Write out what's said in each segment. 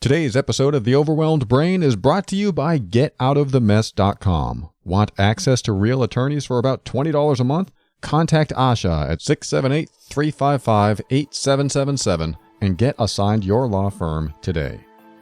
Today's episode of The Overwhelmed Brain is brought to you by GetOutOfTheMess.com. Want access to real attorneys for about $20 a month? Contact Asha at 678-355-8777 and get assigned your law firm today.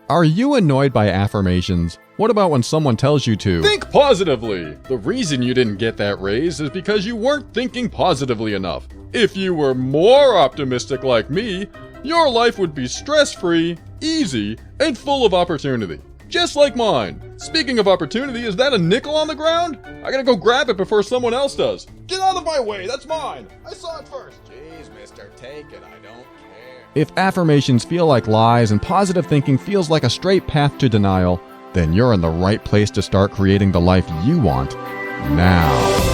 Are you annoyed by affirmations? What about when someone tells you to think positively? The reason you didn't get that raise is because you weren't thinking positively enough. If you were more optimistic like me, your life would be stress-free, easy, and full of opportunity. Just like mine. Speaking of opportunity, is that a nickel on the ground? I gotta go grab it before someone else does. Get out of my way, that's mine. I saw it first. Jeez, mister, take it, I don't care. If affirmations feel like lies and positive thinking feels like a straight path to denial, then you're in the right place to start creating the life you want now.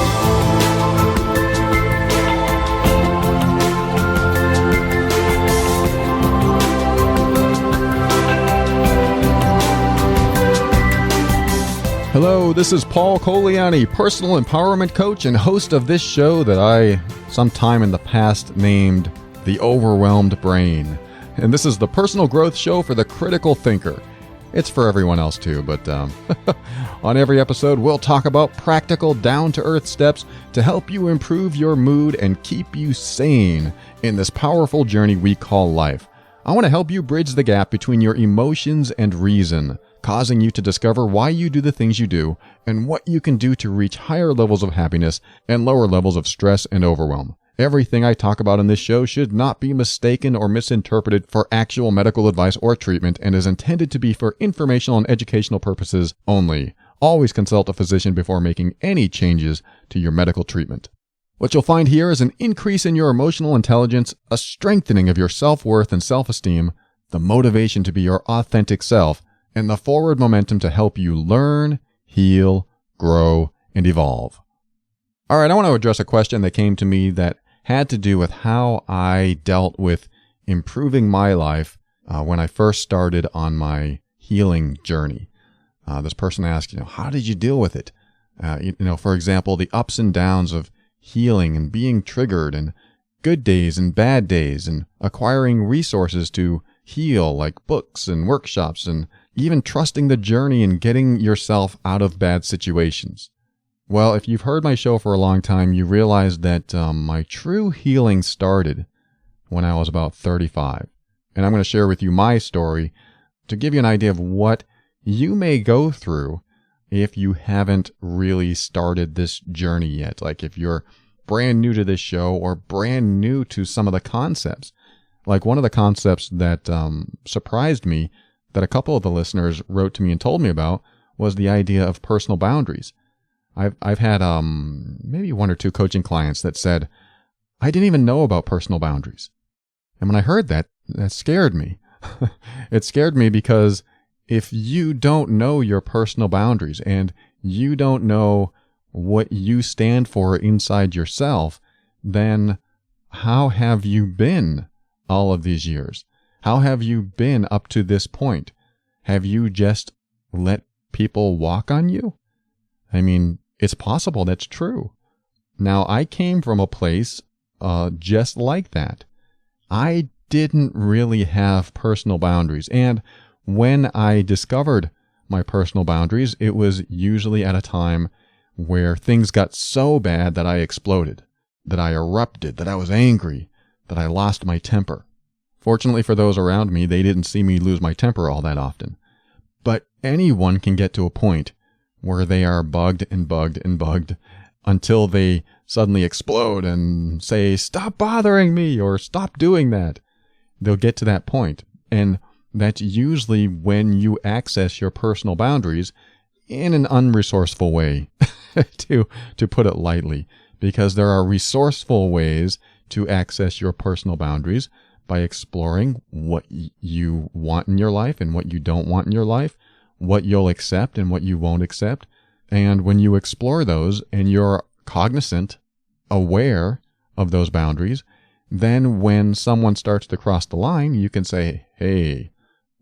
Hello, this is Paul Coliani, personal empowerment coach and host of this show that I, sometime in the past, named The Overwhelmed Brain. And this is the personal growth show for the critical thinker. It's for everyone else too, but on every episode, we'll talk about practical, down-to-earth steps to help you improve your mood and keep you sane in this powerful journey we call life. I want to help you bridge the gap between your emotions and reason, causing you to discover why you do the things you do and what you can do to reach higher levels of happiness and lower levels of stress and overwhelm. Everything I talk about in this show should not be mistaken or misinterpreted for actual medical advice or treatment and is intended to be for informational and educational purposes only. Always consult a physician before making any changes to your medical treatment. What you'll find here is an increase in your emotional intelligence, a strengthening of your self-worth and self-esteem, the motivation to be your authentic self, and the forward momentum to help you learn, heal, grow, and evolve. All right, I want to address a question that came to me that had to do with how I dealt with improving my life when I first started on my healing journey. This person asked, how did you deal with it? For example, the ups and downs of healing and being triggered and good days and bad days and acquiring resources to heal like books and workshops and even trusting the journey and getting yourself out of bad situations. Well, if you've heard my show for a long time, you realize that my true healing started when I was about 35. And I'm going to share with you my story to give you an idea of what you may go through if you haven't really started this journey yet. Like if you're brand new to this show or brand new to some of the concepts. Like one of the concepts that surprised me that a couple of the listeners wrote to me and told me about was the idea of personal boundaries. I've had maybe one or two coaching clients that said, I didn't even know about personal boundaries. And when I heard that, that scared me. It scared me because if you don't know your personal boundaries and you don't know what you stand for inside yourself, then how have you been all of these years? How have you been up to this point? Have you just let people walk on you? I mean, it's possible that's true. Now, I came from a place just like that. I didn't really have personal boundaries. And when I discovered my personal boundaries, it was usually at a time where things got so bad that I exploded, that I erupted, that I was angry, that I lost my temper. Fortunately for those around me, they didn't see me lose my temper all that often. But anyone can get to a point where they are bugged and bugged and bugged until they suddenly explode and say, stop bothering me or stop doing that. They'll get to that point. And that's usually when you access your personal boundaries in an unresourceful way, to put it lightly, because there are resourceful ways to access your personal boundaries by exploring what you want in your life and what you don't want in your life, what you'll accept and what you won't accept. And when you explore those and you're cognizant, aware of those boundaries, then when someone starts to cross the line, you can say, hey,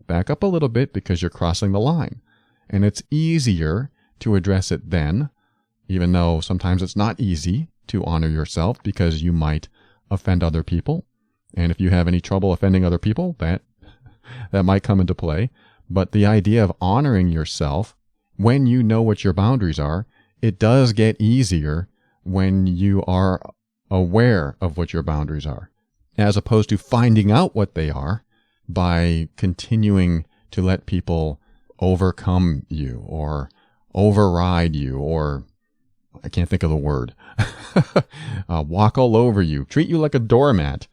back up a little bit because you're crossing the line. And it's easier to address it then, even though sometimes it's not easy to honor yourself because you might offend other people. And if you have any trouble offending other people, that might come into play. But the idea of honoring yourself when you know what your boundaries are, it does get easier when you are aware of what your boundaries are, as opposed to finding out what they are by continuing to let people overcome you or override you, or I can't think of the word, walk all over you, treat you like a doormat,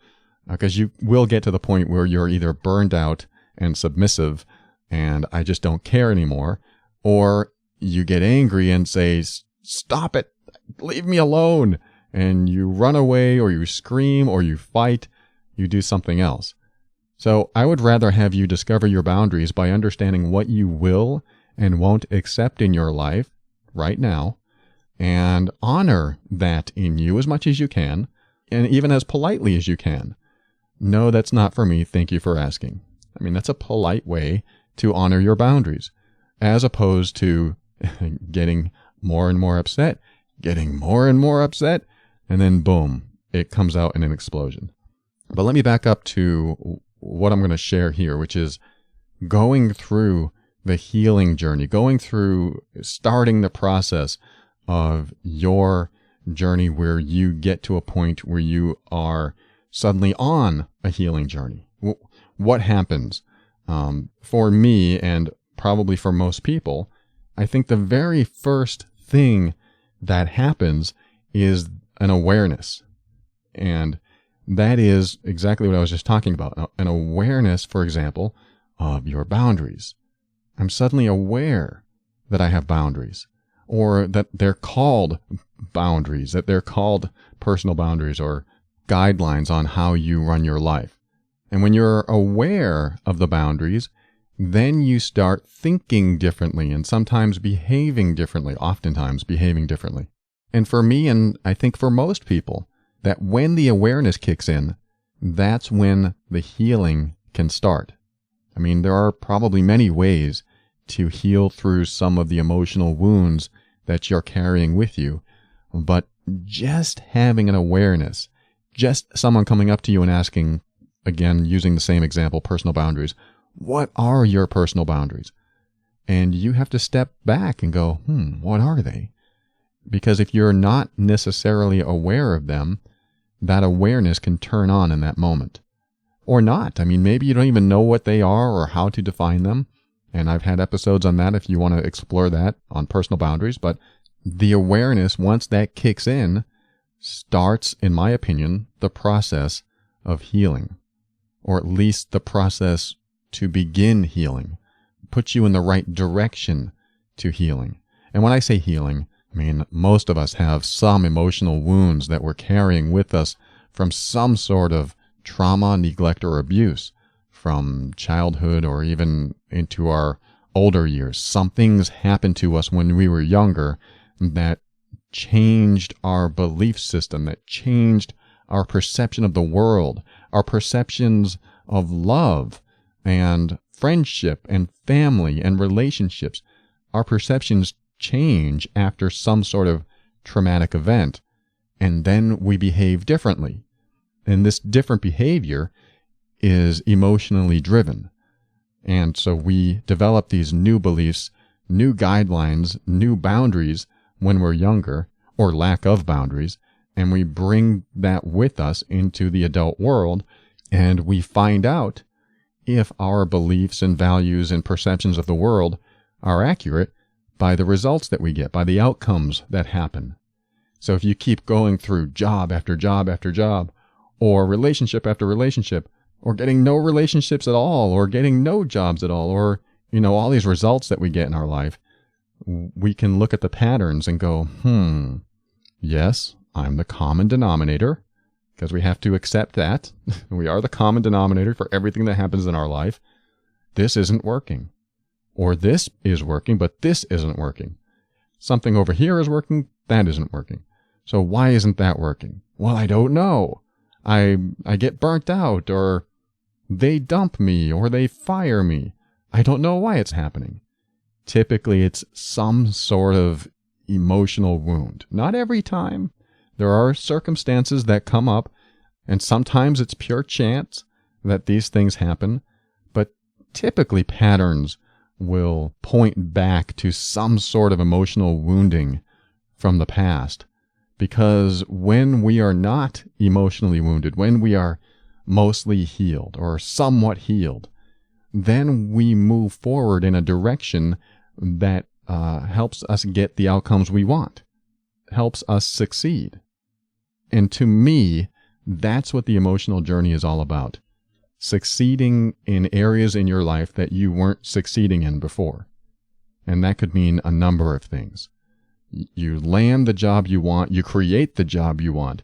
because you will get to the point where you're either burned out and submissive and I just don't care anymore, or you get angry and say, stop it, leave me alone, and you run away or you scream or you fight, you do something else. So I would rather have you discover your boundaries by understanding what you will and won't accept in your life right now, and honor that in you as much as you can, and even as politely as you can. No, that's not for me. Thank you for asking. I mean, that's a polite way to honor your boundaries, as opposed to getting more and more upset, and then boom, it comes out in an explosion. But let me back up to what I'm going to share here, which is going through the healing journey, starting the process of your journey where you get to a point where you are suddenly on a healing journey. What happens? For me, and probably for most people, I think the very first thing that happens is an awareness. And that is exactly what I was just talking about. An awareness, for example, of your boundaries. I'm suddenly aware that I have boundaries, or that they're called boundaries, that they're called personal boundaries or guidelines on how you run your life. And when you're aware of the boundaries, then you start thinking differently and sometimes behaving differently, oftentimes behaving differently. And for me, and I think for most people, that when the awareness kicks in, that's when the healing can start. I mean, there are probably many ways to heal through some of the emotional wounds that you're carrying with you, but just having an awareness, just someone coming up to you and asking, again, using the same example, personal boundaries, what are your personal boundaries? And you have to step back and go, what are they? Because if you're not necessarily aware of them, that awareness can turn on in that moment. Or not. I mean, maybe you don't even know what they are or how to define them. And I've had episodes on that if you want to explore that on personal boundaries. But the awareness, once that kicks in, starts, in my opinion, the process of healing. Or at least the process to begin healing. Puts you in the right direction to healing. And when I say healing, I mean, most of us have some emotional wounds that we're carrying with us from some sort of trauma, neglect, or abuse from childhood or even into our older years. Something's happened to us when we were younger that changed our belief system, that changed our perception of the world, our perceptions of love and friendship and family and relationships. Our perceptions change after some sort of traumatic event, and then we behave differently. And this different behavior is emotionally driven. And so we develop these new beliefs, new guidelines, new boundaries when we're younger, or lack of boundaries, and we bring that with us into the adult world, and we find out if our beliefs and values and perceptions of the world are accurate by the results that we get, by the outcomes that happen. So if you keep going through job after job after job, or relationship after relationship, or getting no relationships at all, or getting no jobs at all, or, all these results that we get in our life, we can look at the patterns and go, yes, I'm the common denominator, because we have to accept that. We are the common denominator for everything that happens in our life. This isn't working. Or this is working, but this isn't working. Something over here is working, that isn't working. So why isn't that working? Well, I don't know. I get burnt out, or they dump me, or they fire me. I don't know why it's happening. Typically, it's some sort of emotional wound. Not every time. There are circumstances that come up, and sometimes it's pure chance that these things happen, but typically patterns will point back to some sort of emotional wounding from the past. Because when we are not emotionally wounded, when we are mostly healed or somewhat healed, then we move forward in a direction that helps us get the outcomes we want, helps us succeed. And to me, that's what the emotional journey is all about. Succeeding in areas in your life that you weren't succeeding in before. And that could mean a number of things. You land the job you want, you create the job you want,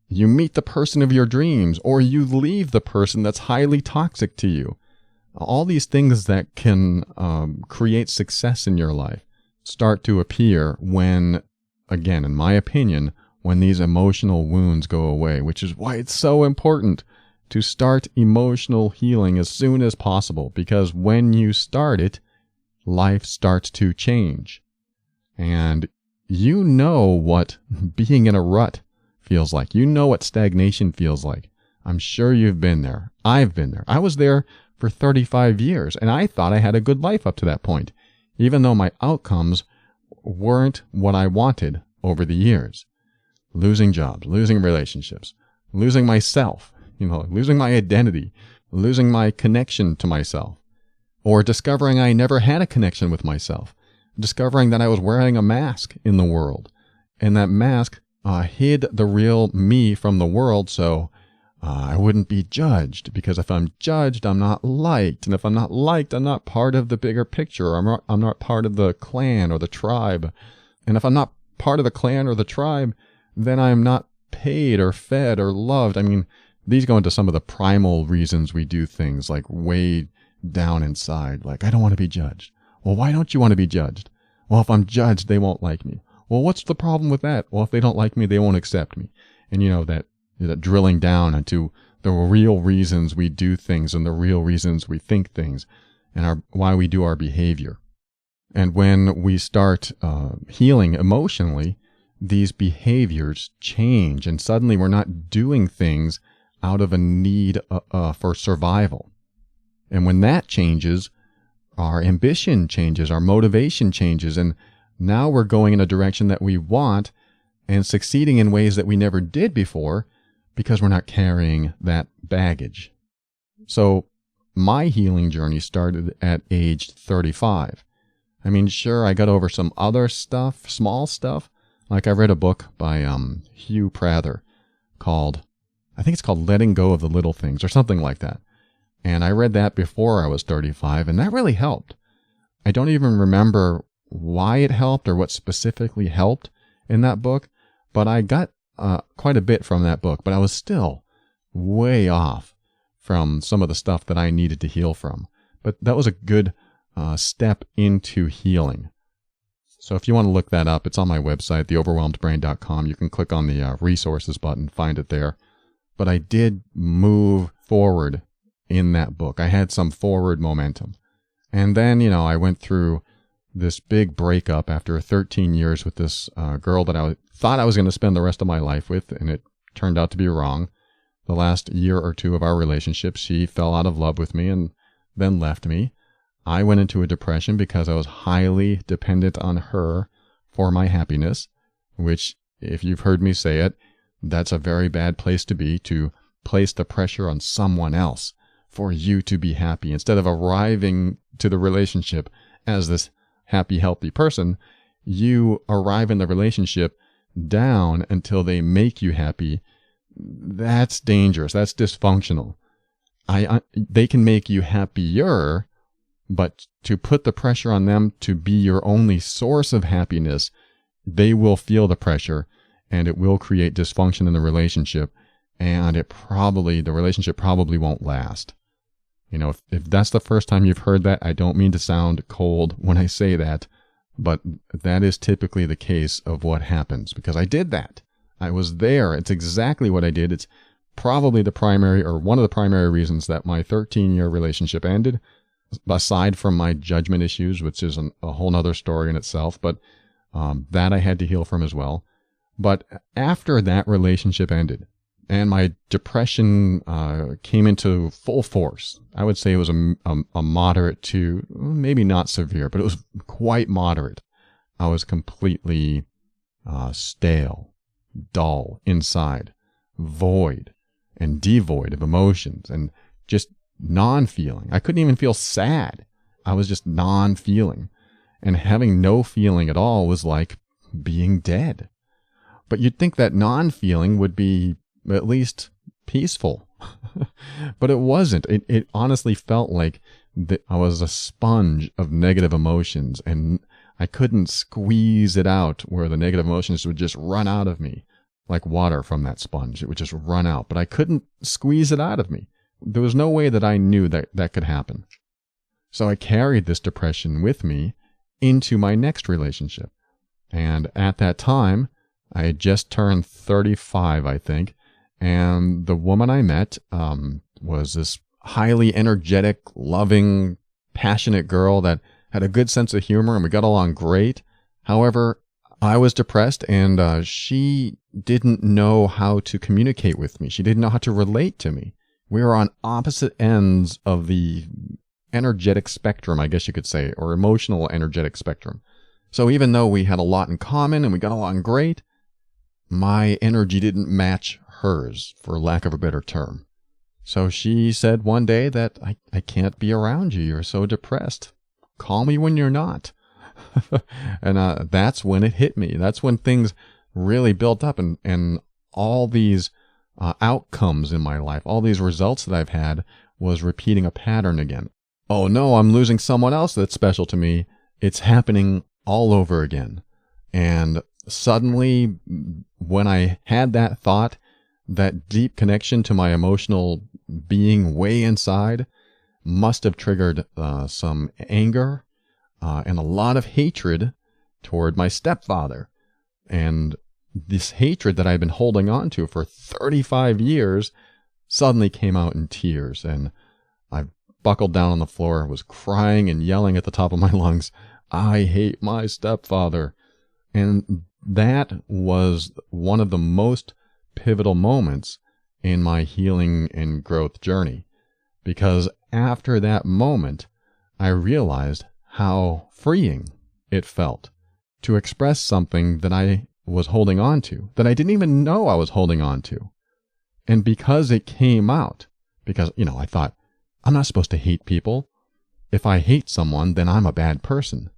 you meet the person of your dreams, or you leave the person that's highly toxic to you. All these things that can create success in your life start to appear when, again, in my opinion, when these emotional wounds go away, which is why it's so important to start emotional healing as soon as possible, because when you start it, life starts to change. And you know what being in a rut feels like. You know what stagnation feels like. I'm sure you've been there. I've been there. I was there for 35 years, and I thought I had a good life up to that point, even though my outcomes weren't what I wanted over the years. Losing jobs, losing relationships, losing myself, losing my identity, losing my connection to myself, or discovering I never had a connection with myself, discovering that I was wearing a mask in the world, and that mask hid the real me from the world, so I wouldn't be judged, because if I'm judged, I'm not liked, and if I'm not liked, I'm not part of the bigger picture. I'm not part of the clan or the tribe, and if I'm not part of the clan or the tribe, then I'm not paid or fed or loved. I mean, these go into some of the primal reasons we do things, like way down inside, like, I don't want to be judged. Well, why don't you want to be judged? Well, if I'm judged, they won't like me. Well, what's the problem with that? Well, if they don't like me, they won't accept me. And that drilling down into the real reasons we do things and the real reasons we think things and why we do our behavior. And when we start healing emotionally, these behaviors change, and suddenly we're not doing things out of a need for survival. And when that changes, our ambition changes, our motivation changes, and now we're going in a direction that we want and succeeding in ways that we never did before because we're not carrying that baggage. So my healing journey started at age 35. I mean, sure, I got over some other stuff, small stuff. Like I read a book by Hugh Prather called Letting Go of the Little Things or something like that. And I read that before I was 35, and that really helped. I don't even remember why it helped or what specifically helped in that book, but I got quite a bit from that book, but I was still way off from some of the stuff that I needed to heal from. But that was a good step into healing. So if you want to look that up, it's on my website, theoverwhelmedbrain.com. You can click on the resources button, find it there. But I did move forward in that book. I had some forward momentum. And then, I went through this big breakup after 13 years with this girl that I thought I was going to spend the rest of my life with, and it turned out to be wrong. The last year or two of our relationship, she fell out of love with me and then left me. I went into a depression because I was highly dependent on her for my happiness, which, if you've heard me say it, that's a very bad place to be, to place the pressure on someone else for you to be happy. Instead of arriving to the relationship as this happy, healthy person, you arrive in the relationship down until they make you happy. That's dangerous. That's dysfunctional. They can make you happier, but to put the pressure on them to be your only source of happiness, they will feel the pressure, and it will create dysfunction in the relationship, and the relationship probably won't last. If that's the first time you've heard that, I don't mean to sound cold when I say that, but that is typically the case of what happens, because I did that. I was there. It's exactly what I did. It's probably one of the primary reasons that my 13-year relationship ended, aside from my judgment issues, which is a whole nother story in itself, but that I had to heal from as well. But after that relationship ended, And my depression came into full force. I would say it was a moderate to, maybe not severe, but it was quite moderate. I was completely stale, dull inside, void and devoid of emotions, and just non-feeling. I couldn't even feel sad. I was just non-feeling. And having no feeling at all was like being dead. But you'd think that non-feeling would be at least peaceful. But it wasn't. It honestly felt like I was a sponge of negative emotions, and I couldn't squeeze it out where the negative emotions would just run out of me like water from that sponge. It would just run out, but I couldn't squeeze it out of me. There was no way that I knew that could happen. So I carried this depression with me into my next relationship. And at that time, I had just turned 35, I think. And the woman I met was this highly energetic, loving, passionate girl that had a good sense of humor, and we got along great. However, I was depressed, and she didn't know how to communicate with me. She didn't know how to relate to me. We were on opposite ends of the energetic spectrum, I guess you could say, or emotional energetic spectrum. So even though we had a lot in common and we got along great, my energy didn't match hers, for lack of a better term. So she said one day that I can't be around you. You're so depressed. Call me when you're not. And that's when it hit me. That's when things really built up, and all these outcomes in my life, all these results that I've had, was repeating a pattern again. Oh no, I'm losing someone else that's special to me. It's happening all over again. And suddenly, when I had that thought, that deep connection to my emotional being way inside must have triggered some anger and a lot of hatred toward my stepfather. And this hatred that I'd been holding on to for 35 years suddenly came out in tears, and I buckled down on the floor, was crying and yelling at the top of my lungs, "I hate my stepfather." And that was one of the most pivotal moments in my healing and growth journey, because after that moment, I realized how freeing it felt to express something that I was holding on to, that I didn't even know I was holding on to. And because it came out, because, I thought, I'm not supposed to hate people. If I hate someone, then I'm a bad person.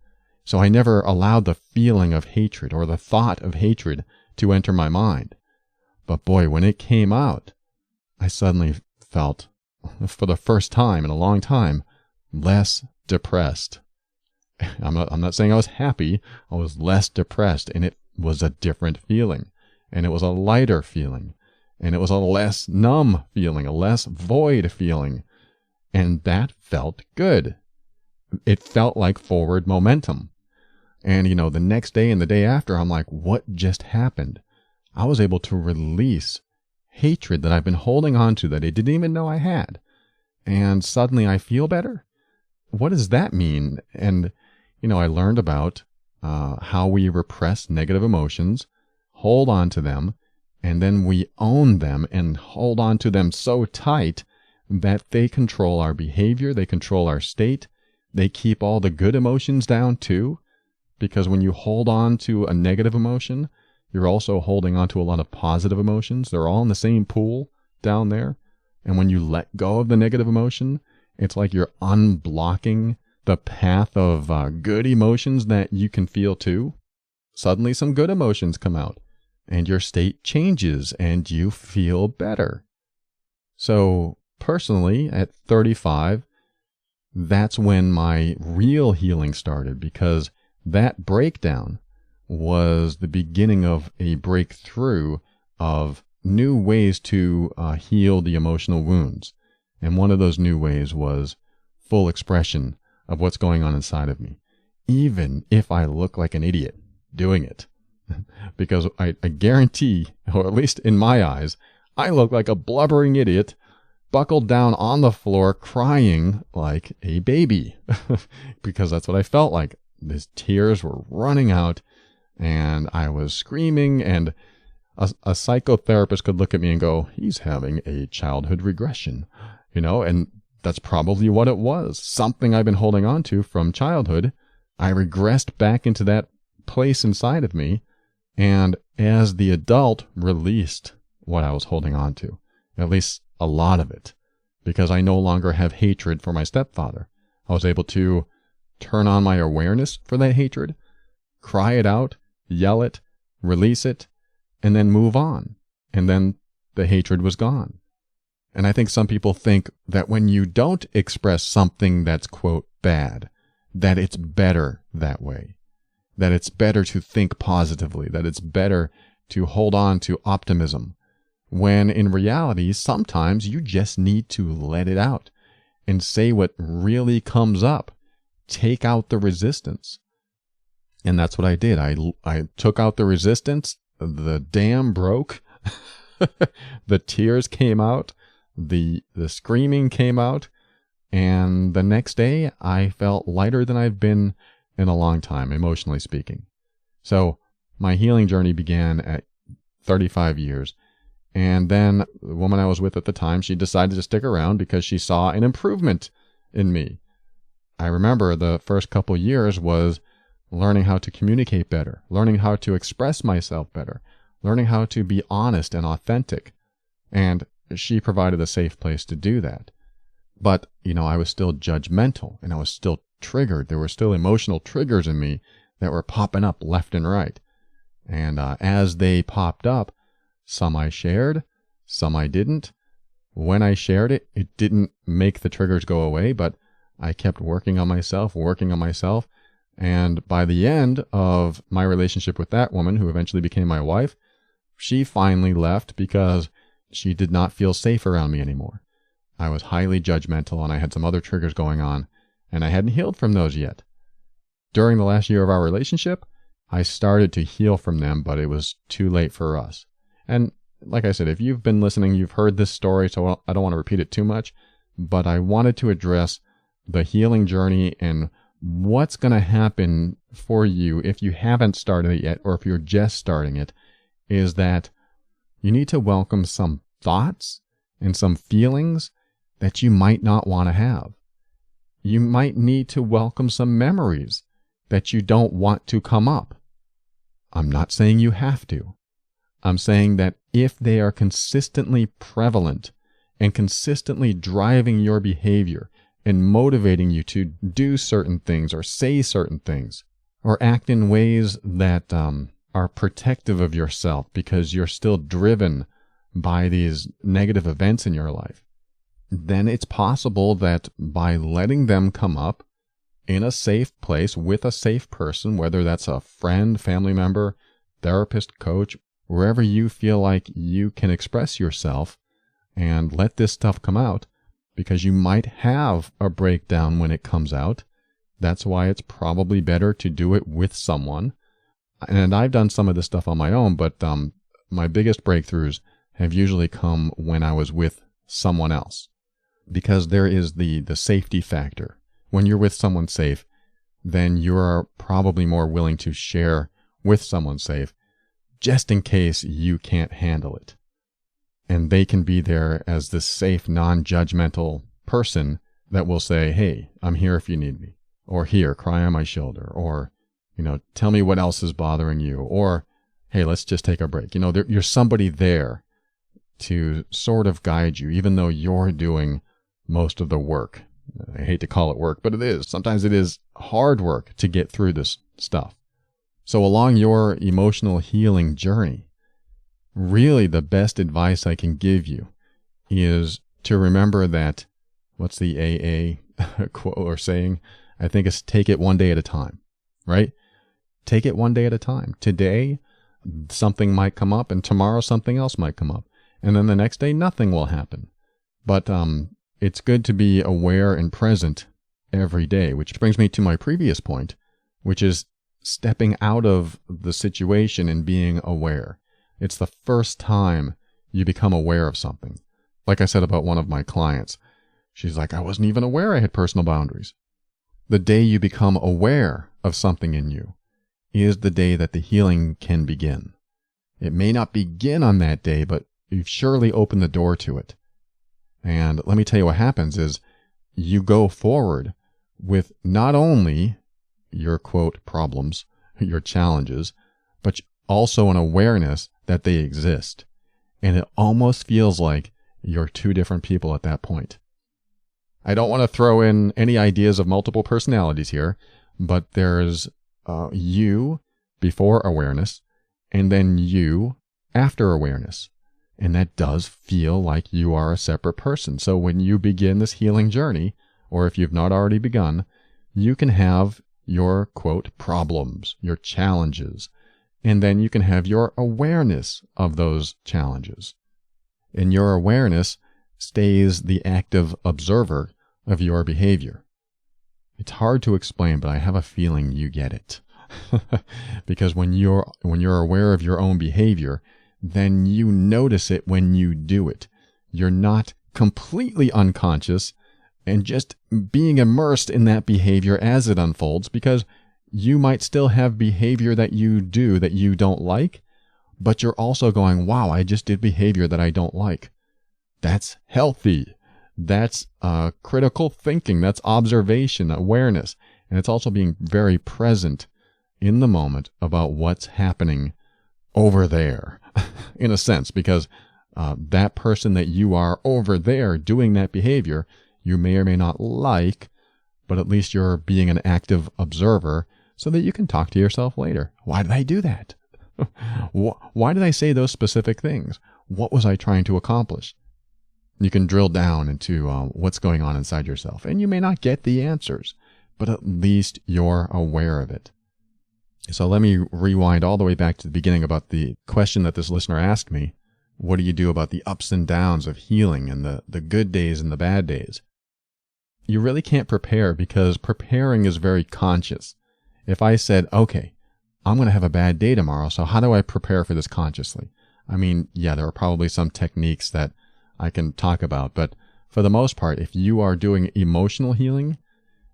So I never allowed the feeling of hatred or the thought of hatred to enter my mind. But boy, when it came out, I suddenly felt, for the first time in a long time, less depressed. I'm not saying I was happy. I was less depressed, and it was a different feeling, and it was a lighter feeling, and it was a less numb feeling, a less void feeling, and that felt good. It felt like forward momentum. And the next day and the day after, I'm like, what just happened? I was able to release hatred that I've been holding on to that I didn't even know I had. And suddenly I feel better. What does that mean? And, I learned about how we repress negative emotions, hold on to them, and then we own them and hold on to them so tight that they control our behavior, they control our state, they keep all the good emotions down too. Because when you hold on to a negative emotion, you're also holding on to a lot of positive emotions. They're all in the same pool down there. And when you let go of the negative emotion, it's like you're unblocking the path of good emotions that you can feel too. Suddenly some good emotions come out, and your state changes, and you feel better. So personally, at 35, that's when my real healing started, because that breakdown was the beginning of a breakthrough of new ways to heal the emotional wounds. And one of those new ways was full expression of what's going on inside of me, even if I look like an idiot doing it. Because I guarantee, or at least in my eyes, I look like a blubbering idiot, buckled down on the floor, crying like a baby. Because that's what I felt like. These tears were running out, and I was screaming, and a psychotherapist could look at me and go, he's having a childhood regression, and that's probably what it was. Something I've been holding on to from childhood. I regressed back into that place inside of me, and as the adult, released what I was holding on to, at least a lot of it, because I no longer have hatred for my stepfather. I was able to turn on my awareness for that hatred, cry it out, yell it, release it, and then move on. And then the hatred was gone. And I think some people think that when you don't express something that's, quote, bad, that it's better that way, that it's better to think positively, that it's better to hold on to optimism, when in reality, sometimes you just need to let it out and say what really comes up. Take out the resistance. And that's what I did. I took out the resistance. The dam broke. The tears came out. The screaming came out. And the next day, I felt lighter than I've been in a long time, emotionally speaking. So my healing journey began at 35 years. And then the woman I was with at the time, she decided to stick around because she saw an improvement in me. I remember the first couple years was learning how to communicate better, learning how to express myself better, learning how to be honest and authentic. And she provided a safe place to do that. But, I was still judgmental and I was still triggered. There were still emotional triggers in me that were popping up left and right. And as they popped up, some I shared, some I didn't. When I shared it, it didn't make the triggers go away, but I kept working on myself. And by the end of my relationship with that woman, who eventually became my wife, she finally left because she did not feel safe around me anymore. I was highly judgmental and I had some other triggers going on, and I hadn't healed from those yet. During the last year of our relationship, I started to heal from them, but it was too late for us. And like I said, if you've been listening, you've heard this story, so I don't want to repeat it too much, but I wanted to address the healing journey and what's going to happen for you if you haven't started it yet, or if you're just starting it, is that you need to welcome some thoughts and some feelings that you might not want to have. You might need to welcome some memories that you don't want to come up. I'm not saying you have to. I'm saying that if they are consistently prevalent and consistently driving your behavior and motivating you to do certain things or say certain things or act in ways that are protective of yourself because you're still driven by these negative events in your life, then it's possible that by letting them come up in a safe place with a safe person, whether that's a friend, family member, therapist, coach, wherever you feel like you can express yourself and let this stuff come out, because you might have a breakdown when it comes out. That's why it's probably better to do it with someone. And I've done some of this stuff on my own, but my biggest breakthroughs have usually come when I was with someone else, because there is the safety factor. When you're with someone safe, then you're probably more willing to share with someone safe, just in case you can't handle it. And they can be there as this safe, non-judgmental person that will say, hey, I'm here if you need me. Or here, cry on my shoulder. Or, tell me what else is bothering you. Or, hey, let's just take a break. You're somebody there to sort of guide you, even though you're doing most of the work. I hate to call it work, but it is. Sometimes it is hard work to get through this stuff. So along your emotional healing journey, really the best advice I can give you is to remember that, what's the AA quote or saying? I think it's take it one day at a time, right? Take it one day at a time. Today, something might come up, and tomorrow something else might come up. And then the next day, nothing will happen. But it's good to be aware and present every day, which brings me to my previous point, which is stepping out of the situation and being aware. It's the first time you become aware of something. Like I said about one of my clients, she's like, I wasn't even aware I had personal boundaries. The day you become aware of something in you is the day that the healing can begin. It may not begin on that day, but you've surely opened the door to it. And let me tell you what happens is you go forward with not only your, quote, problems, your challenges, but also an awareness that they exist. And it almost feels like you're two different people at that point. I don't want to throw in any ideas of multiple personalities here, but there's you before awareness, and then you after awareness. And that does feel like you are a separate person. So when you begin this healing journey, or if you've not already begun, you can have your, quote, problems, your challenges, and then you can have your awareness of those challenges. And your awareness stays the active observer of your behavior. It's hard to explain, but I have a feeling you get it. Because when you're aware of your own behavior, then you notice it when you do it. You're not completely unconscious and just being immersed in that behavior as it unfolds, because you might still have behavior that you do that you don't like, but you're also going, wow, I just did behavior that I don't like. That's healthy. That's critical thinking. That's observation, awareness. And it's also being very present in the moment about what's happening over there, in a sense, because that person that you are over there doing that behavior, you may or may not like, but at least you're being an active observer so that you can talk to yourself later. Why did I do that? Why did I say those specific things? What was I trying to accomplish? You can drill down into what's going on inside yourself, and you may not get the answers, but at least you're aware of it. So let me rewind all the way back to the beginning about the question that this listener asked me. What do you do about the ups and downs of healing and the good days and the bad days? You really can't prepare, because preparing is very conscious. If I said, okay, I'm going to have a bad day tomorrow, so how do I prepare for this consciously? I mean, yeah, there are probably some techniques that I can talk about, but for the most part, if you are doing emotional healing,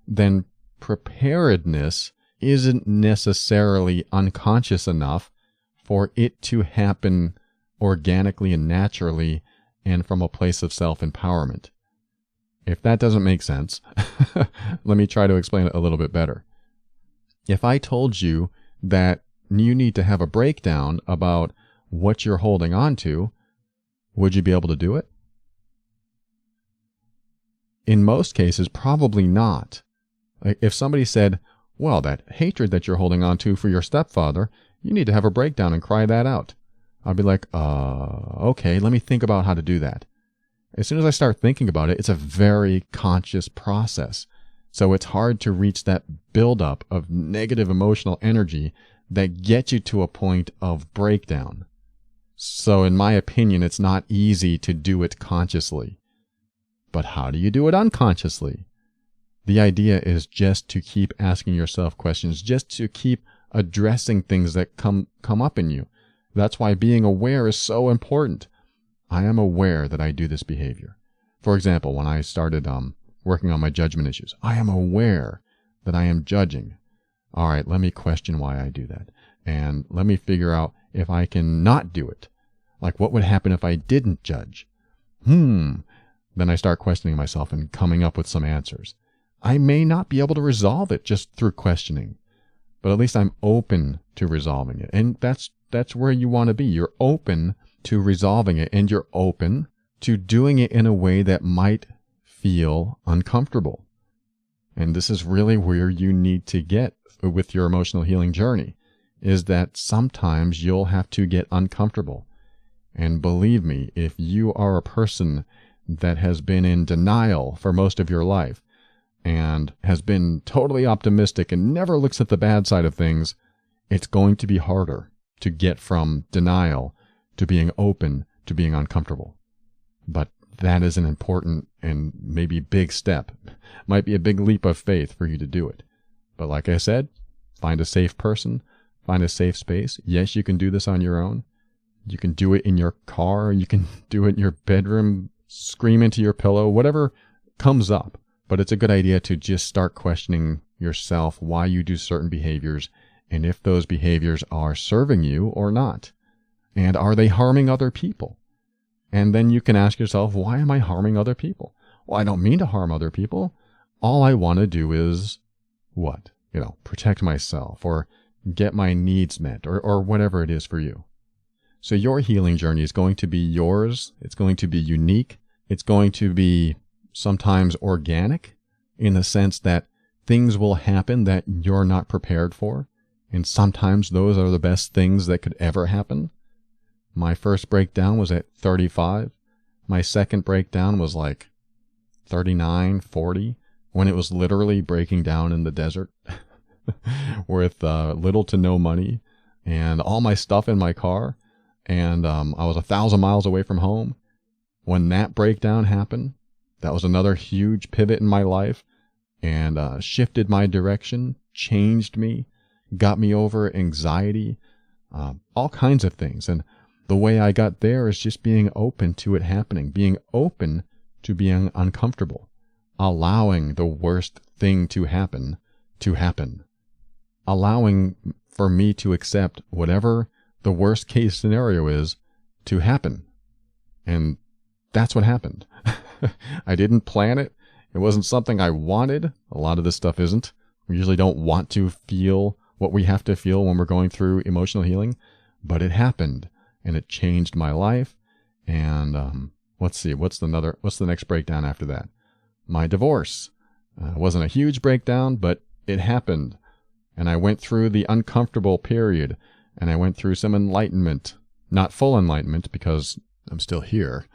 then preparedness isn't necessarily unconscious enough for it to happen organically and naturally and from a place of self-empowerment. If that doesn't make sense, let me try to explain it a little bit better. If I told you that you need to have a breakdown about what you're holding on to, would you be able to do it? In most cases, probably not. If somebody said, well, that hatred that you're holding on to for your stepfather, you need to have a breakdown and cry that out. I'd be like, okay, let me think about how to do that. As soon as I start thinking about it, it's a very conscious process. So it's hard to reach that buildup of negative emotional energy that gets you to a point of breakdown. So in my opinion, it's not easy to do it consciously. But how do you do it unconsciously? The idea is just to keep asking yourself questions, just to keep addressing things that come up in you. That's why being aware is so important. I am aware that I do this behavior. For example, when I started working on my judgment issues, I am aware that I am judging. All right, let me question why I do that. And let me figure out if I can not do it. Like, what would happen if I didn't judge? Then I start questioning myself and coming up with some answers. I may not be able to resolve it just through questioning, but at least I'm open to resolving it. And that's where you want to be. You're open to resolving it, and you're open to doing it in a way that might feel uncomfortable. And this is really where you need to get with your emotional healing journey, is that sometimes you'll have to get uncomfortable. And believe me, if you are a person that has been in denial for most of your life and has been totally optimistic and never looks at the bad side of things, it's going to be harder to get from denial to being open to being uncomfortable. But that is an important and maybe big step. Might be a big leap of faith for you to do it. But like I said, find a safe person, find a safe space. Yes, you can do this on your own. You can do it in your car. You can do it in your bedroom, scream into your pillow, whatever comes up. But it's a good idea to just start questioning yourself why you do certain behaviors and if those behaviors are serving you or not. And are they harming other people? And then you can ask yourself, why am I harming other people? Well, I don't mean to harm other people. All I want to do is what? Protect myself or get my needs met or whatever it is for you. So your healing journey is going to be yours. It's going to be unique. It's going to be sometimes organic in the sense that things will happen that you're not prepared for. And sometimes those are the best things that could ever happen. My first breakdown was at 35. My second breakdown was like 39, 40, when it was literally breaking down in the desert with little to no money and all my stuff in my car. And I was 1,000 miles away from home. When that breakdown happened, that was another huge pivot in my life and shifted my direction, changed me, got me over anxiety, all kinds of things. And the way I got there is just being open to it happening, being open to being uncomfortable, allowing the worst thing to happen, allowing for me to accept whatever the worst case scenario is to happen. And that's what happened. I didn't plan it. It wasn't something I wanted. A lot of this stuff isn't. We usually don't want to feel what we have to feel when we're going through emotional healing, but it happened and it changed my life. And let's see, what's the next breakdown after that? My divorce. It wasn't a huge breakdown, but it happened. And I went through the uncomfortable period and I went through some enlightenment, not full enlightenment because I'm still here,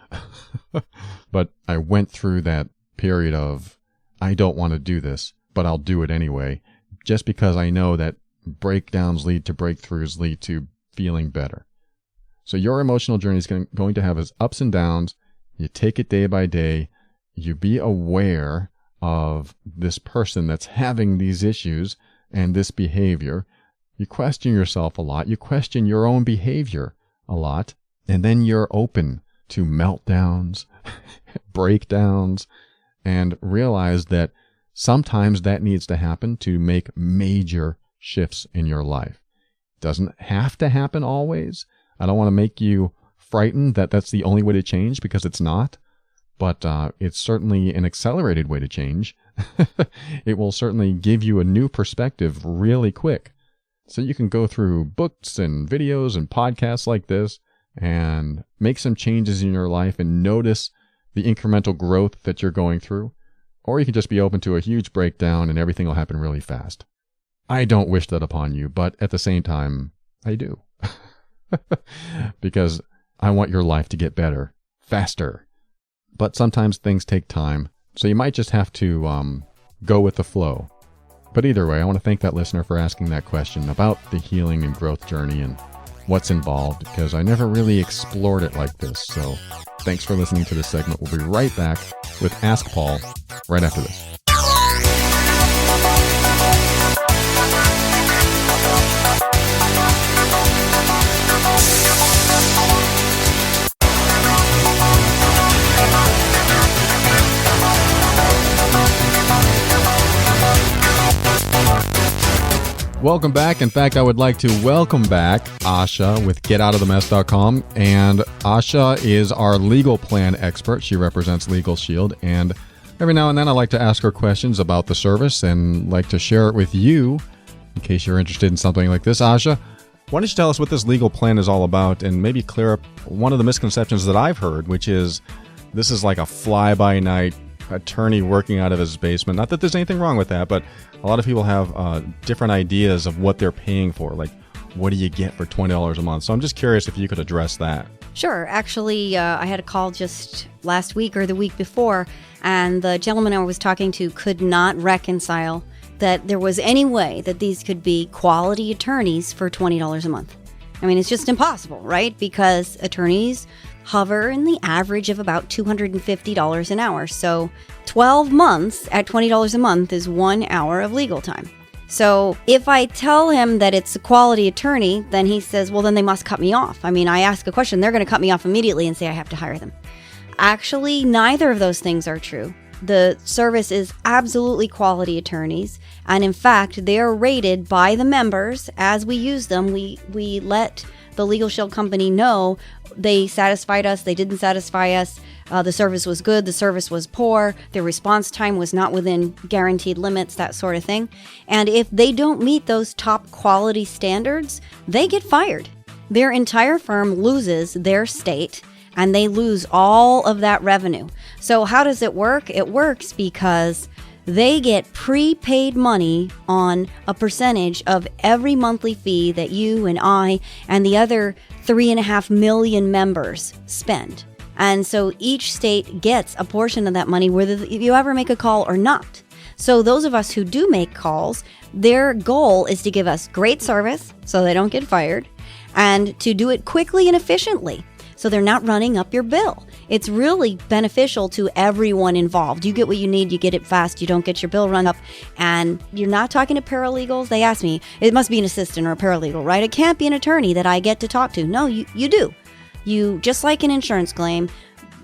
but I went through that period of, I don't want to do this, but I'll do it anyway, just because I know that breakdowns lead to breakthroughs, lead to feeling better. So your emotional journey is going to have its ups and downs. You take it day by day. You be aware of this person that's having these issues and this behavior. You question yourself a lot. You question your own behavior a lot. And then you're open to meltdowns, breakdowns, and realize that sometimes that needs to happen to make major shifts in your life. It doesn't have to happen always. I don't want to make you frightened that that's the only way to change, because it's not. But it's certainly an accelerated way to change. It will certainly give you a new perspective really quick. So you can go through books and videos and podcasts like this and make some changes in your life and notice the incremental growth that you're going through. Or you can just be open to a huge breakdown and everything will happen really fast. I don't wish that upon you, but at the same time, I do. Because I want your life to get better, faster. But sometimes things take time, so you might just have to go with the flow. But either way, I want to thank that listener for asking that question about the healing and growth journey and what's involved, because I never really explored it like this. So thanks for listening to this segment. We'll be right back with Ask Paul right after this. Welcome back. In fact, I would like to welcome back Asha with GetOutOfTheMess.com. And Asha is our legal plan expert. She represents Legal Shield. And every now and then I like to ask her questions about the service and like to share it with you in case you're interested in something like this. Asha, why don't you tell us what this legal plan is all about and maybe clear up one of the misconceptions that I've heard, which is this is like a fly-by-night attorney working out of his basement. Not that there's anything wrong with that, but a lot of people have different ideas of what they're paying for. Like, what do you get for $20 a month? So I'm just curious if you could address that. Sure. Actually, I had a call just last week or the week before, and the gentleman I was talking to could not reconcile that there was any way that these could be quality attorneys for $20 a month. I mean, it's just impossible, right? Because attorneys hover in the average of about $250 an hour. So 12 months at $20 a month is 1 hour of legal time. So if I tell him that it's a quality attorney, then he says, well, then they must cut me off. I mean, I ask a question, they're going to cut me off immediately and say I have to hire them. Actually, neither of those things are true. The service is absolutely quality attorneys. And in fact, they are rated by the members as we use them. We let the legal shield company know they satisfied us, they didn't satisfy us, the service was good, the service was poor, their response time was not within guaranteed limits, that sort of thing. And if they don't meet those top quality standards, they get fired. Their entire firm loses their state, and they lose all of that revenue. So how does it work? It works because they get prepaid money on a percentage of every monthly fee that you and I and the other 3.5 million members spend. And so each state gets a portion of that money, whether you ever make a call or not. So those of us who do make calls, their goal is to give us great service so they don't get fired, and to do it quickly and efficiently so they're not running up your bill. It's really beneficial to everyone involved. You get what you need, you get it fast, you don't get your bill run up, and you're not talking to paralegals. They ask me, it must be an assistant or a paralegal, right? It can't be an attorney that I get to talk to. No, you do. You, just like an insurance claim,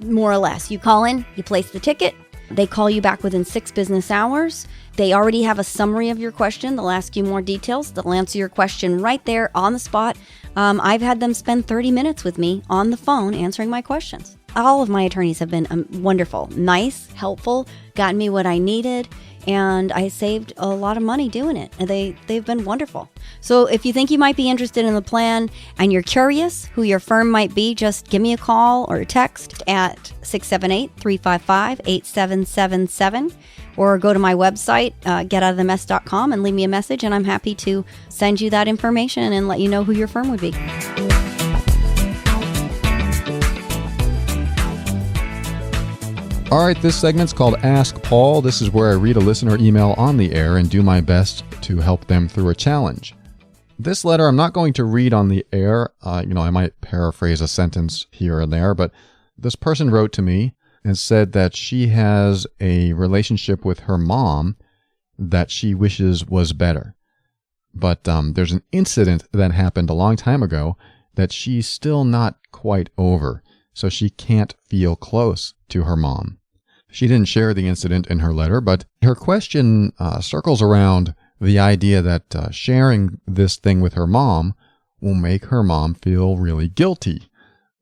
more or less, you call in, you place the ticket, they call you back within 6 business hours. They already have a summary of your question. They'll ask you more details. They'll answer your question right there on the spot. I've had them spend 30 minutes with me on the phone answering my questions. All of my attorneys have been wonderful, nice, helpful, gotten me what I needed, and I saved a lot of money doing it. And they've been wonderful. So if you think you might be interested in the plan and you're curious who your firm might be, just give me a call or a text at 678-355-8777, or go to my website, getoutofthemess.com, and leave me a message, and I'm happy to send you that information and let you know who your firm would be. All right, this segment's called Ask Paul. This is where I read a listener email on the air and do my best to help them through a challenge. This letter I'm not going to read on the air. I might paraphrase a sentence here and there, but this person wrote to me and said that she has a relationship with her mom that she wishes was better. But there's an incident that happened a long time ago that she's still not quite over, so she can't feel close to her mom. She didn't share the incident in her letter, but her question circles around the idea that sharing this thing with her mom will make her mom feel really guilty.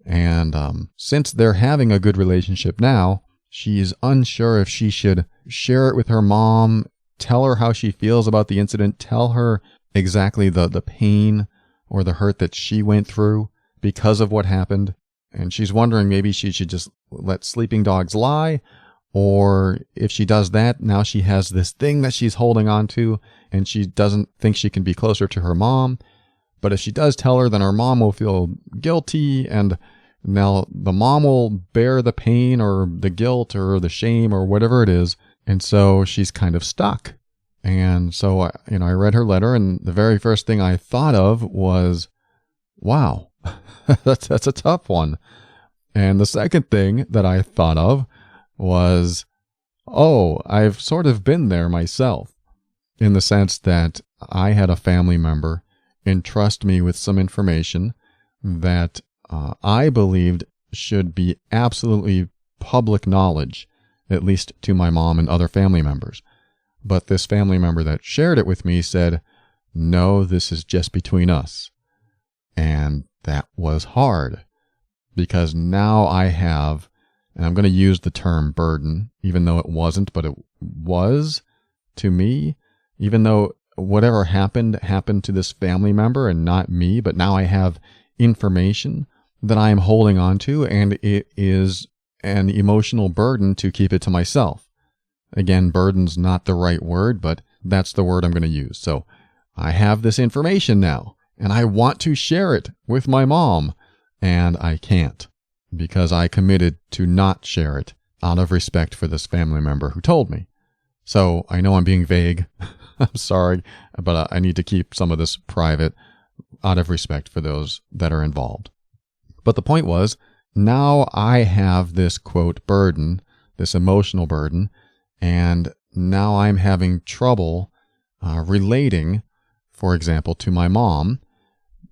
And since they're having a good relationship now, she's unsure if she should share it with her mom, tell her how she feels about the incident, tell her exactly the pain or the hurt that she went through because of what happened. And she's wondering maybe she should just let sleeping dogs lie, or if she does that, now she has this thing that she's holding on to and she doesn't think she can be closer to her mom. But if she does tell her, then her mom will feel guilty, and now the mom will bear the pain or the guilt or the shame or whatever it is. And so she's kind of stuck. And so, I read her letter, and the very first thing I thought of was, wow, that's a tough one. And the second thing that I thought of was, oh, I've sort of been there myself, in the sense that I had a family member entrust me with some information that I believed should be absolutely public knowledge, at least to my mom and other family members. But this family member that shared it with me said, no, this is just between us. And that was hard, because now I have, and I'm going to use the term burden, even though it wasn't, but it was to me, even though whatever happened to this family member and not me, but now I have information that I am holding on to, and it is an emotional burden to keep it to myself. Again, burden's not the right word, but that's the word I'm going to use. So I have this information now, and I want to share it with my mom, and I can't, because I committed to not share it out of respect for this family member who told me. So I know I'm being vague. I'm sorry, but I need to keep some of this private out of respect for those that are involved. But the point was, now I have this, quote, burden, this emotional burden, and now I'm having trouble relating, for example, to my mom,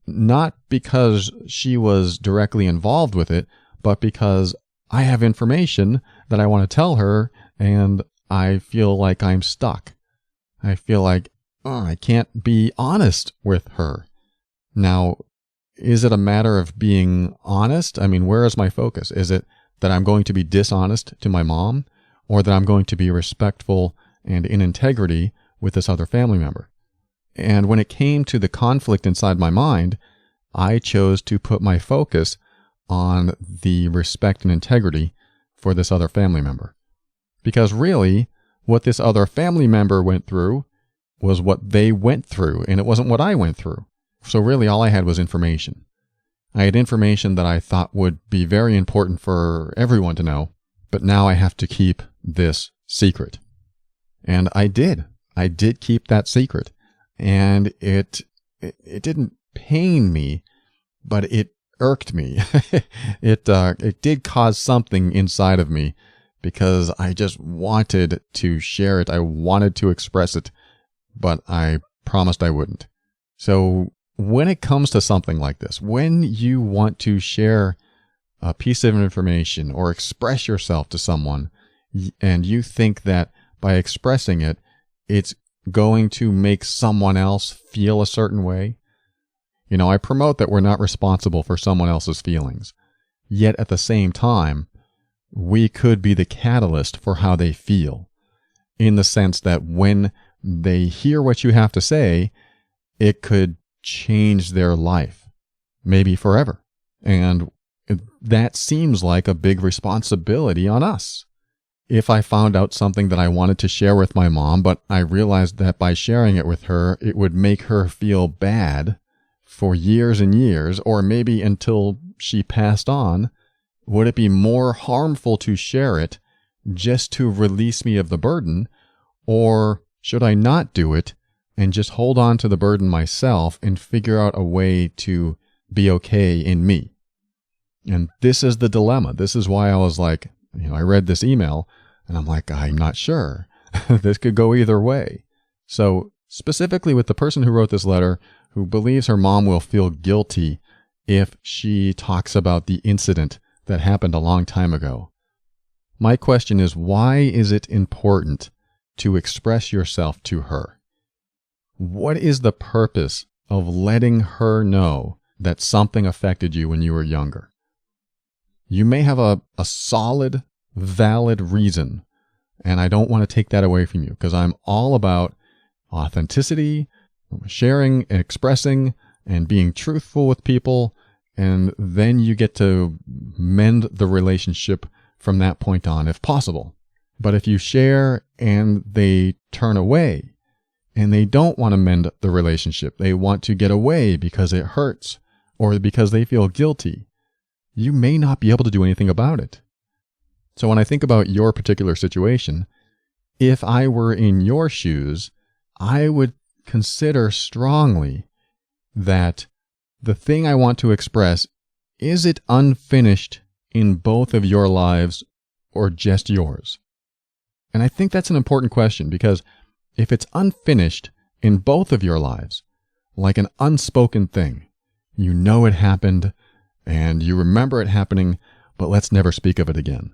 not because she was directly involved with it, but because I have information that I want to tell her, and I feel like I'm stuck. I feel like I can't be honest with her. Now, is it a matter of being honest? I mean, where is my focus? Is it that I'm going to be dishonest to my mom, or that I'm going to be respectful and in integrity with this other family member? And when it came to the conflict inside my mind, I chose to put my focus on the respect and integrity for this other family member. Because really, what this other family member went through was what they went through, and it wasn't what I went through. So really, all I had was information. I had information that I thought would be very important for everyone to know, but now I have to keep this secret. And I did. I did keep that secret. And it didn't pain me, but it irked me. It did cause something inside of me because I just wanted to share it. I wanted to express it, but I promised I wouldn't. So when it comes to something like this, when you want to share a piece of information or express yourself to someone, and you think that by expressing it, it's going to make someone else feel a certain way. You know, I promote that we're not responsible for someone else's feelings. Yet at the same time, we could be the catalyst for how they feel, in the sense that when they hear what you have to say, it could change their life, maybe forever. And that seems like a big responsibility on us. If I found out something that I wanted to share with my mom, but I realized that by sharing it with her, it would make her feel bad for years and years, or maybe until she passed on, would it be more harmful to share it just to release me of the burden, or should I not do it and just hold on to the burden myself and figure out a way to be okay in me? And this is the dilemma. This is why I was like, I read this email and I'm like, I'm not sure. This could go either way. So specifically with the person who wrote this letter, who believes her mom will feel guilty if she talks about the incident that happened a long time ago. My question is, why is it important to express yourself to her? What is the purpose of letting her know that something affected you when you were younger? You may have a solid, valid reason, and I don't want to take that away from you, because I'm all about authenticity, sharing and expressing and being truthful with people, and then you get to mend the relationship from that point on, if possible. But if you share and they turn away and they don't want to mend the relationship, they want to get away because it hurts or because they feel guilty, you may not be able to do anything about it. So when I think about your particular situation, if I were in your shoes, I would consider strongly that the thing I want to express, is it unfinished in both of your lives or just yours? And I think that's an important question, because if it's unfinished in both of your lives, like an unspoken thing, you know it happened and you remember it happening, but let's never speak of it again.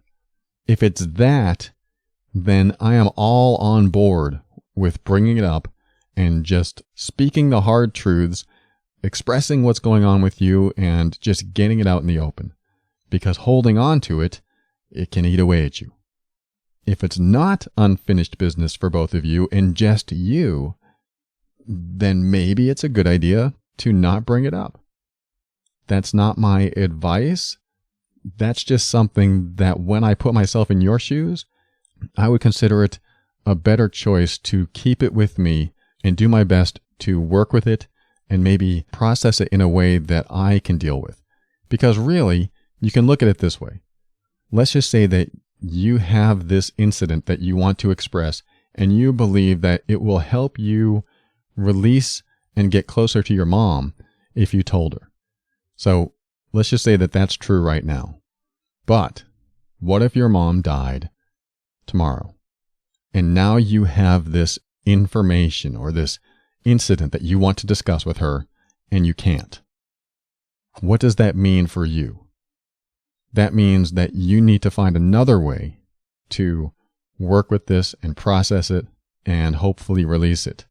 If it's that, then I am all on board with bringing it up and just speaking the hard truths, expressing what's going on with you, and just getting it out in the open. Because holding on to it, it can eat away at you. If it's not unfinished business for both of you and just you, then maybe it's a good idea to not bring it up. That's not my advice. That's just something that when I put myself in your shoes, I would consider it a better choice to keep it with me and do my best to work with it and maybe process it in a way that I can deal with. Because really, you can look at it this way. Let's just say that you have this incident that you want to express, and you believe that it will help you release and get closer to your mom if you told her. So let's just say that that's true right now. But what if your mom died tomorrow? And now you have this information or this incident that you want to discuss with her, and you can't. What does that mean for you? That means that you need to find another way to work with this and process it and hopefully release it.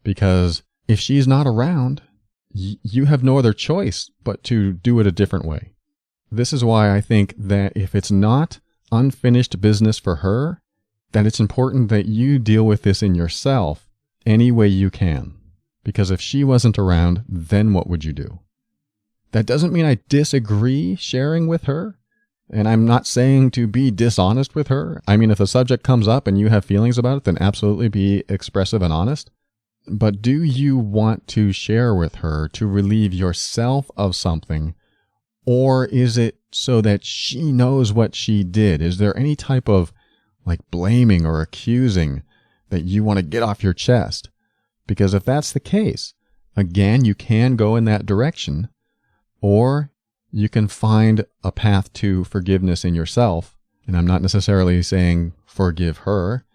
Because if she's not around, you have no other choice but to do it a different way. This is why I think that if it's not unfinished business for her, that it's important that you deal with this in yourself any way you can. Because if she wasn't around, then what would you do? That doesn't mean I disagree sharing with her. And I'm not saying to be dishonest with her. I mean, if the subject comes up and you have feelings about it, then absolutely be expressive and honest. But do you want to share with her to relieve yourself of something? Or is it so that she knows what she did? Is there any type of like blaming or accusing that you want to get off your chest? Because if that's the case, again, you can go in that direction, or you can find a path to forgiveness in yourself. And I'm not necessarily saying forgive her.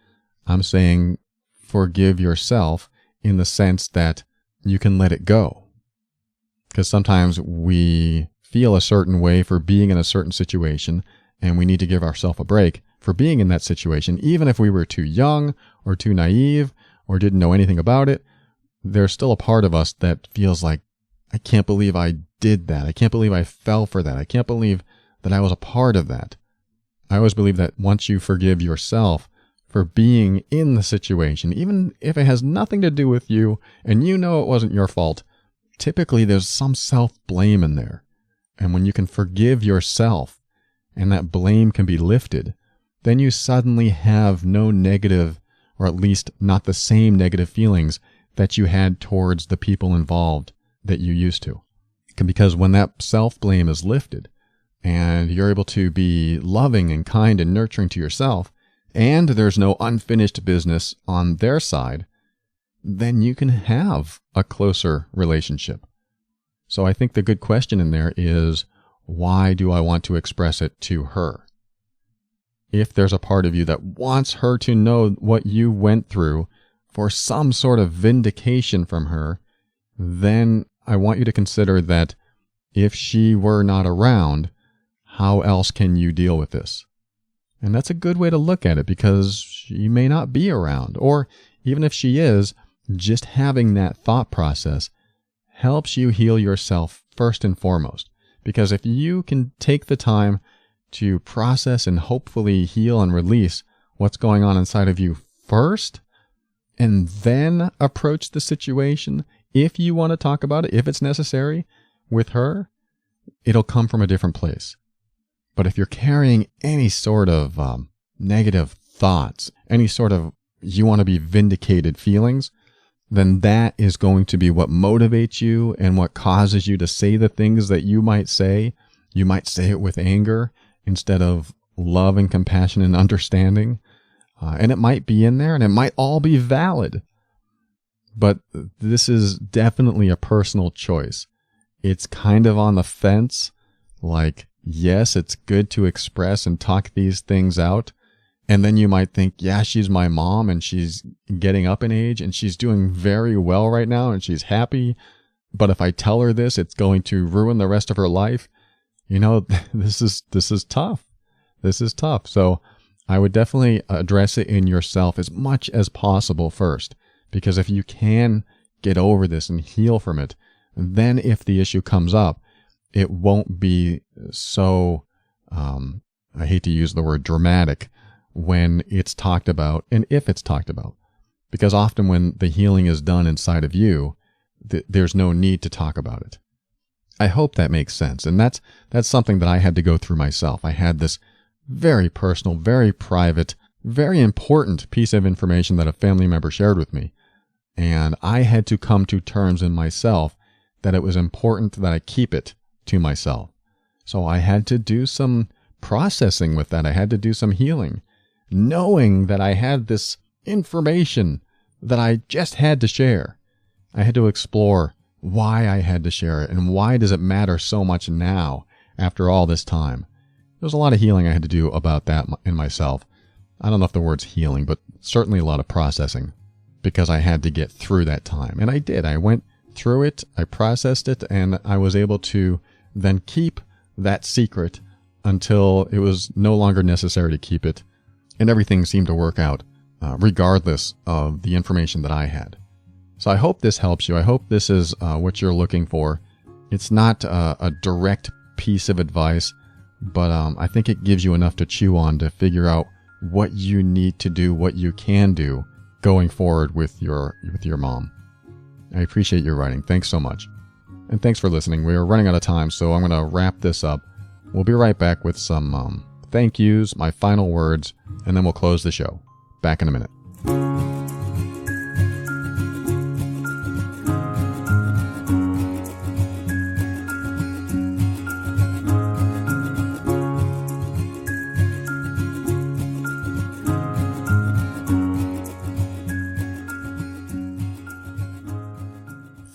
I'm saying forgive yourself in the sense that you can let it go. Because sometimes we feel a certain way for being in a certain situation, and we need to give ourselves a break for being in that situation, even if we were too young or too naive or didn't know anything about it. There's still a part of us that feels like, I can't believe I did that. I can't believe I fell for that. I can't believe that I was a part of that. I always believe that once you forgive yourself for being in the situation, even if it has nothing to do with you and you know it wasn't your fault, typically there's some self-blame in there. And when you can forgive yourself and that blame can be lifted, then you suddenly have no negative, or at least not the same negative feelings that you had towards the people involved that you used to. Because when that self-blame is lifted and you're able to be loving and kind and nurturing to yourself, and there's no unfinished business on their side, then you can have a closer relationship. So I think the good question in there is, why do I want to express it to her? If there's a part of you that wants her to know what you went through for some sort of vindication from her, then I want you to consider that if she were not around, how else can you deal with this? And that's a good way to look at it, because she may not be around. Or even if she is, just having that thought process helps you heal yourself first and foremost. Because if you can take the time to process and hopefully heal and release what's going on inside of you first, and then approach the situation, if you want to talk about it, if it's necessary, with her, it'll come from a different place. But if you're carrying any sort of negative thoughts, any sort of you want to be vindicated feelings, then that is going to be what motivates you and what causes you to say the things that you might say. You might say it with anger instead of love and compassion and understanding. And it might be in there, and it might all be valid. But this is definitely a personal choice. It's kind of on the fence. Like, yes, it's good to express and talk these things out. And then you might think, yeah, she's my mom and she's getting up in age and she's doing very well right now and she's happy. But if I tell her this, it's going to ruin the rest of her life. You know, this is tough. This is tough. So I would definitely address it in yourself as much as possible first, because if you can get over this and heal from it, then if the issue comes up, it won't be so, I hate to use the word dramatic, when it's talked about and if it's talked about. Because often when the healing is done inside of you, there's no need to talk about it. I hope that makes sense. And that's something that I had to go through myself. I had this very personal, very private, very important piece of information that a family member shared with me. And I had to come to terms in myself that it was important that I keep it to myself. So I had to do some processing with that. I had to do some healing, knowing that I had this information that I just had to share. I had to explore why I had to share it and why does it matter so much now after all this time. There's a lot of healing I had to do about that in myself. I don't know if the word's healing, but certainly a lot of processing, because I had to get through that time. And I did. I went through it, I processed it, and I was able to then keep that secret until it was no longer necessary to keep it. And everything seemed to work out, regardless of the information that I had. So I hope this helps you. I hope this is what you're looking for. It's not a direct piece of advice, but I think it gives you enough to chew on to figure out what you need to do, what you can do going forward with your mom. I appreciate your writing. Thanks so much. And thanks for listening. We are running out of time, so I'm going to wrap this up. We'll be right back with some thank yous, my final words, and then we'll close the show. Back in a minute.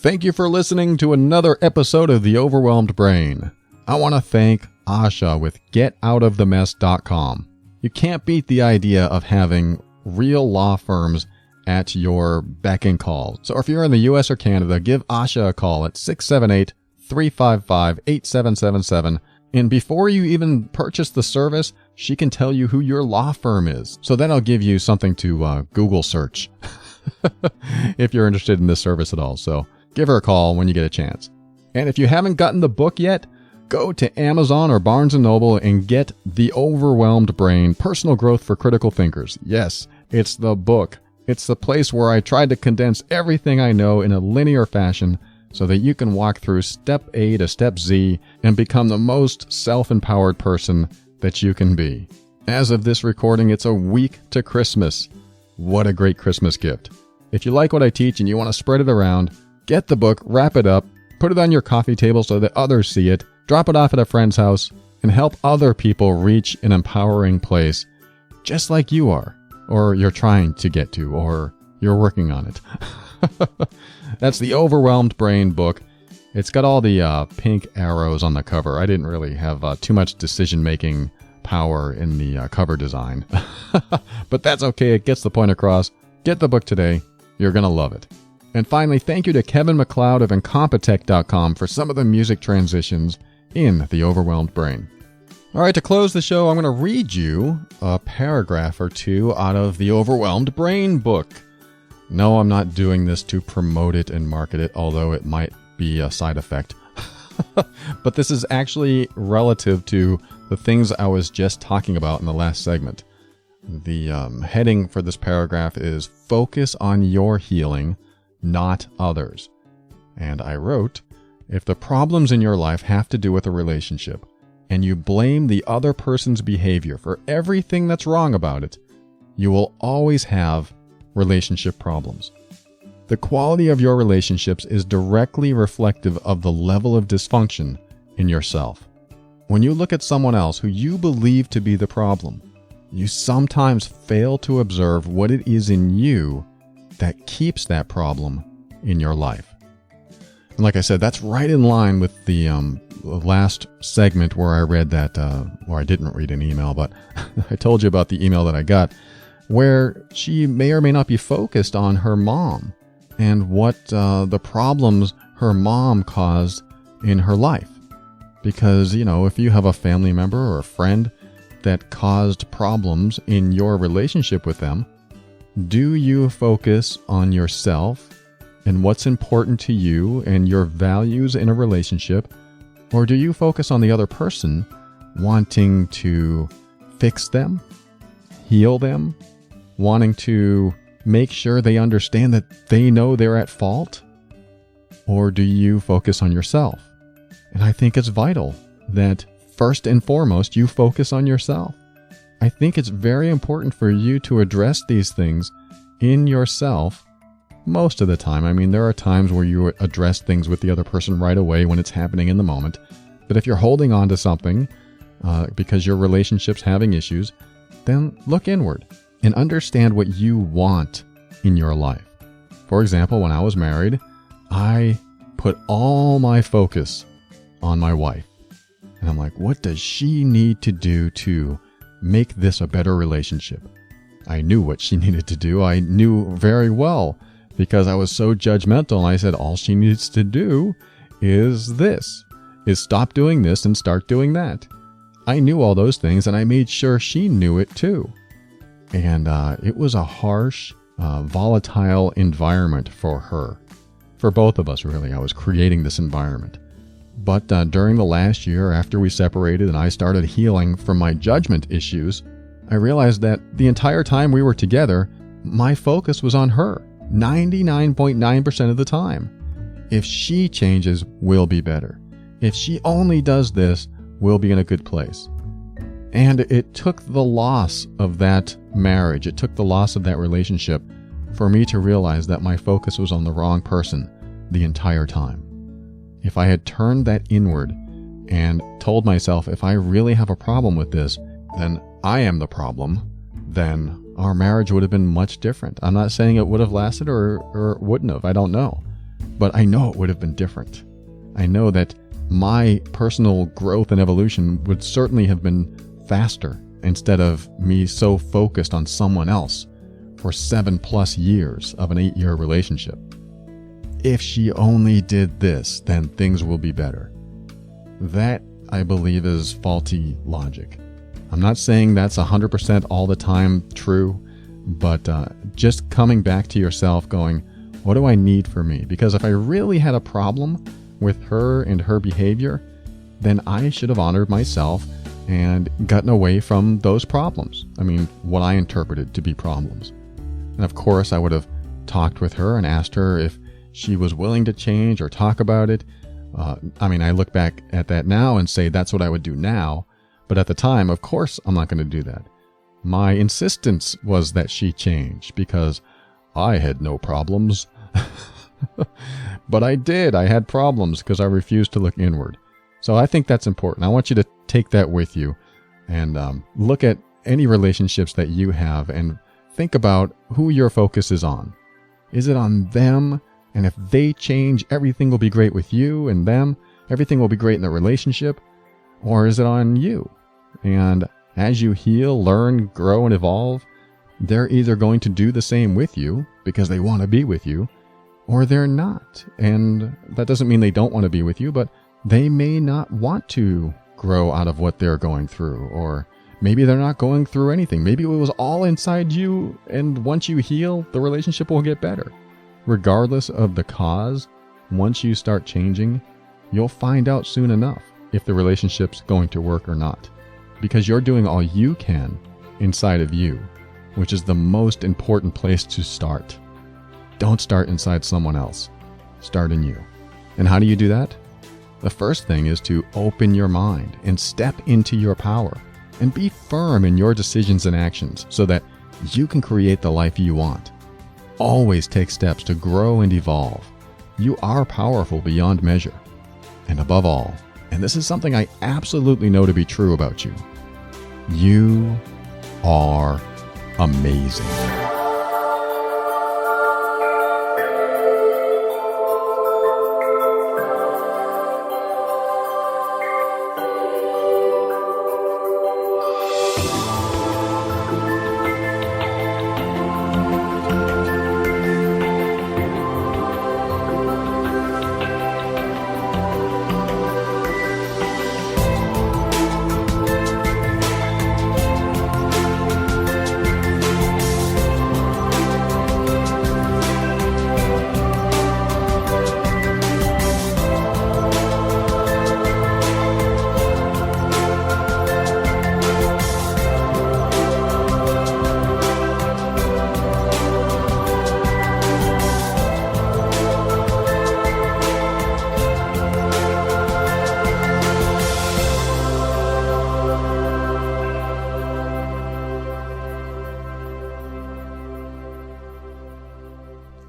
Thank you for listening to another episode of The Overwhelmed Brain. I want to thank Asha with GetOutOfTheMess.com. You can't beat the idea of having real law firms at your beck and call. So if you're in the US or Canada, give Asha a call at 678-355-8777. And before you even purchase the service, she can tell you who your law firm is. So that'll give you something to Google search if you're interested in this service at all. So give her a call when you get a chance. And if you haven't gotten the book yet, go to Amazon or Barnes & Noble and get The Overwhelmed Brain, Personal Growth for Critical Thinkers. Yes, it's the book. It's the place where I tried to condense everything I know in a linear fashion so that you can walk through step A to step Z and become the most self-empowered person that you can be. As of this recording, it's a week to Christmas. What a great Christmas gift. If you like what I teach and you want to spread it around, get the book, wrap it up, put it on your coffee table so that others see it, drop it off at a friend's house, and help other people reach an empowering place just like you are, or you're trying to get to, or you're working on it. That's the Overwhelmed Brain book. It's got all the pink arrows on the cover. I didn't really have too much decision-making power in the cover design. But that's okay. It gets the point across. Get the book today. You're going to love it. And finally, thank you to Kevin MacLeod of Incompetech.com for some of the music transitions in The Overwhelmed Brain. All right, to close the show, I'm going to read you a paragraph or two out of the Overwhelmed Brain book. No, I'm not doing this to promote it and market it, although it might be a side effect. But this is actually relative to the things I was just talking about in the last segment. The heading for this paragraph is Focus on Your Healing, Not Others. And I wrote, if the problems in your life have to do with a relationship, and you blame the other person's behavior for everything that's wrong about it, you will always have relationship problems. The quality of your relationships is directly reflective of the level of dysfunction in yourself. When you look at someone else who you believe to be the problem, you sometimes fail to observe what it is in you that keeps that problem in your life. And like I said, that's right in line with the last segment where I read that, or I didn't read an email, but I told you about the email that I got, where she may or may not be focused on her mom and what the problems her mom caused in her life. Because, you know, if you have a family member or a friend that caused problems in your relationship with them, do you focus on yourself and what's important to you and your values in a relationship? Or do you focus on the other person, wanting to fix them, heal them, wanting to make sure they understand that they know they're at fault? Or do you focus on yourself? And I think it's vital that first and foremost, you focus on yourself. I think it's very important for you to address these things in yourself most of the time. I mean, there are times where you address things with the other person right away when it's happening in the moment. But if you're holding on to something because your relationship's having issues, then look inward and understand what you want in your life. For example, when I was married, I put all my focus on my wife. And I'm like, what does she need to do to make this a better relationship? I knew what she needed to do. I knew very well because I was so judgmental. And I said, all she needs to do is this, is stop doing this and start doing that. I knew all those things and I made sure she knew it too. And it was a harsh volatile environment for her. For both of us, really. I was creating this environment. But during the last year after we separated and I started healing from my judgment issues, I realized that the entire time we were together, my focus was on her, 99.9% of the time. If she changes, we'll be better. If she only does this, we'll be in a good place. And it took the loss of that marriage, it took the loss of that relationship for me to realize that my focus was on the wrong person the entire time. If I had turned that inward and told myself, if I really have a problem with this, then I am the problem, then our marriage would have been much different. I'm not saying it would have lasted or wouldn't have. I don't know. But I know it would have been different. I know that my personal growth and evolution would certainly have been faster instead of me so focused on someone else for 7+ years of an 8-year relationship. If she only did this, then things will be better. That, I believe, is faulty logic. I'm not saying that's 100% all the time true, but just coming back to yourself going, what do I need for me? Because if I really had a problem with her and her behavior, then I should have honored myself and gotten away from those problems. I mean, what I interpreted to be problems. And of course, I would have talked with her and asked her if she was willing to change or talk about it. I look back at that now and say that's what I would do now. But at the time, of course, I'm not going to do that. My insistence was that she change because I had no problems. But I did. I had problems because I refused to look inward. So I think that's important. I want you to take that with you and look at any relationships that you have and think about who your focus is on. Is it on them? And if they change, everything will be great with you and them. Everything will be great in the relationship. Or is it on you? And as you heal, learn, grow, and evolve, they're either going to do the same with you because they want to be with you, or they're not. And that doesn't mean they don't want to be with you, but they may not want to grow out of what they're going through. Or maybe they're not going through anything. Maybe it was all inside you, and once you heal, the relationship will get better. Regardless of the cause, once you start changing, you'll find out soon enough if the relationship's going to work or not. Because you're doing all you can inside of you, which is the most important place to start. Don't start inside someone else. Start in you. And how do you do that? The first thing is to open your mind and step into your power and be firm in your decisions and actions so that you can create the life you want. Always take steps to grow and evolve. You are powerful beyond measure. And above all, and this is something I absolutely know to be true about you, you are amazing.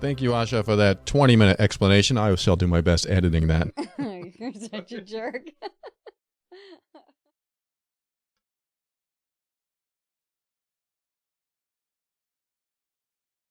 Thank you, Asha, for that 20-minute explanation. I shall do my best editing that. You're such a jerk.